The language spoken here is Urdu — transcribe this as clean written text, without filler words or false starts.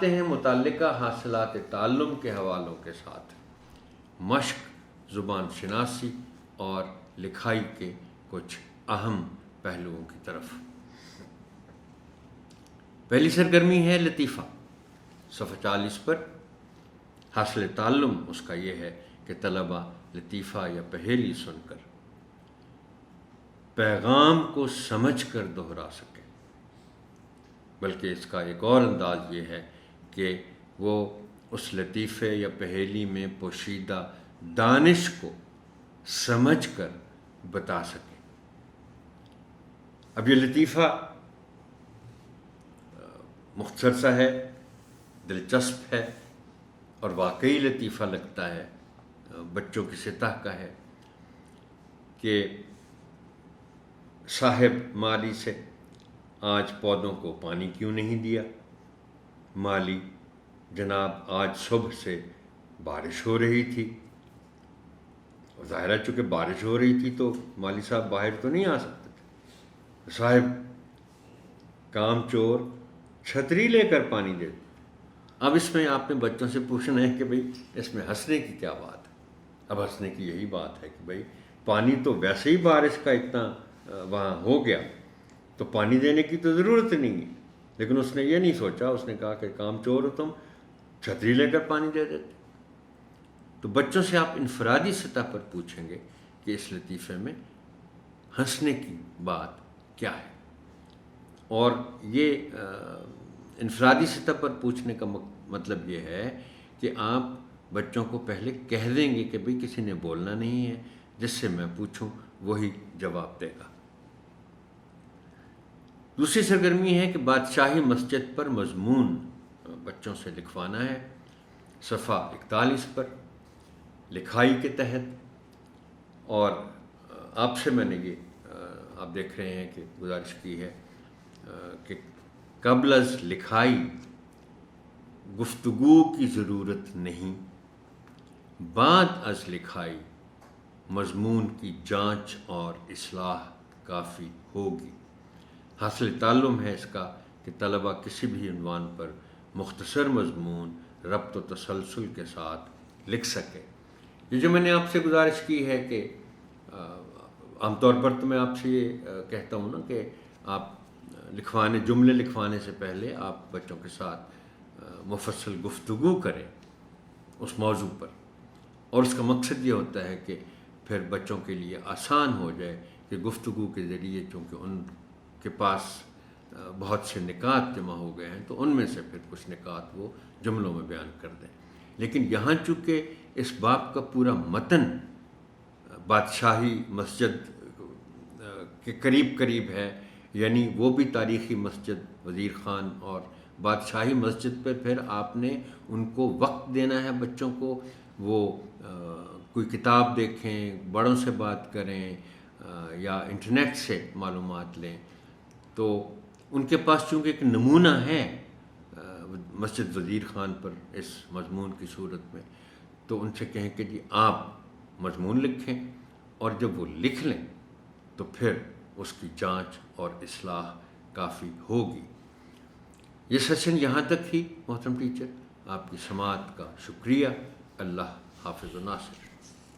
فرماتے ہیں متعلقہ حاصلات تعلم کے حوالوں کے ساتھ مشق، زبان شناسی اور لکھائی کے کچھ اہم پہلوؤں کی طرف۔ پہلی سرگرمی ہے لطیفہ، صفحہ 40 پر۔ حاصل تعلم اس کا یہ ہے کہ طلبہ لطیفہ یا پہیلی سن کر پیغام کو سمجھ کر دہرا سکیں، بلکہ اس کا ایک اور انداز یہ ہے کہ وہ اس لطیفے یا پہیلی میں پوشیدہ دانش کو سمجھ کر بتا سکیں۔ اب یہ لطیفہ مختصر سا ہے، دلچسپ ہے اور واقعی لطیفہ لگتا ہے، بچوں کی سطح کا ہے کہ صاحب مالی سے آج پودوں کو پانی کیوں نہیں دیا؟ مالی: جناب آج صبح سے بارش ہو رہی تھی۔ ظاہر ہے چونکہ بارش ہو رہی تھی تو مالی صاحب باہر تو نہیں آ سکتے تھے۔ صاحب: کام چور چھتری لے کر پانی دے۔ اب اس میں آپ نے بچوں سے پوچھنا ہے کہ بھئی اس میں ہنسنے کی کیا بات ہے؟ اب ہنسنے کی یہی بات ہے کہ بھئی پانی تو ویسے ہی بارش کا اتنا وہاں ہو گیا تو پانی دینے کی تو ضرورت نہیں ہے، لیکن اس نے یہ نہیں سوچا، اس نے کہا کہ کام چور ہو تم، چھتری لے کر پانی دے دیتے۔ تو بچوں سے آپ انفرادی سطح پر پوچھیں گے کہ اس لطیفے میں ہنسنے کی بات کیا ہے، اور یہ انفرادی سطح پر پوچھنے کا مطلب یہ ہے کہ آپ بچوں کو پہلے کہہ دیں گے کہ بھئی کسی نے بولنا نہیں ہے، جس سے میں پوچھوں وہی جواب دے گا۔ دوسری سرگرمی ہے کہ بادشاہی مسجد پر مضمون بچوں سے لکھوانا ہے، صفحہ 41 پر، لکھائی کے تحت۔ اور آپ سے میں نے یہ آپ دیکھ رہے ہیں کہ گزارش کی ہے کہ قبل از لکھائی گفتگو کی ضرورت نہیں، بعد از لکھائی مضمون کی جانچ اور اصلاح کافی ہوگی۔ حاصل تعلم ہے اس کا کہ طلبہ کسی بھی عنوان پر مختصر مضمون ربط و تسلسل کے ساتھ لکھ سکے۔ یہ جو میں نے آپ سے گزارش کی ہے کہ عام طور پر تو میں آپ سے یہ کہتا ہوں نا کہ آپ جملے لکھوانے سے پہلے آپ بچوں کے ساتھ مفصل گفتگو کریں اس موضوع پر، اور اس کا مقصد یہ ہوتا ہے کہ پھر بچوں کے لیے آسان ہو جائے کہ گفتگو کے ذریعے چونکہ ان کے پاس بہت سے نکات جمع ہو گئے ہیں تو ان میں سے پھر کچھ نکات وہ جملوں میں بیان کر دیں۔ لیکن یہاں چونکہ اس باب کا پورا متن بادشاہی مسجد کے قریب ہے، یعنی وہ بھی تاریخی مسجد وزیر خان، اور بادشاہی مسجد پہ پھر آپ نے ان کو وقت دینا ہے بچوں کو، وہ کوئی کتاب دیکھیں، بڑوں سے بات کریں یا انٹرنیٹ سے معلومات لیں۔ تو ان کے پاس چونکہ ایک نمونہ ہے مسجد وزیر خان پر اس مضمون کی صورت میں، تو ان سے کہیں کہ جی آپ مضمون لکھیں، اور جب وہ لکھ لیں تو پھر اس کی جانچ اور اصلاح کافی ہوگی۔ یہ سیشن یہاں تک ہی محترم ٹیچر، آپ کی سماعت کا شکریہ۔ اللہ حافظ و ناصر۔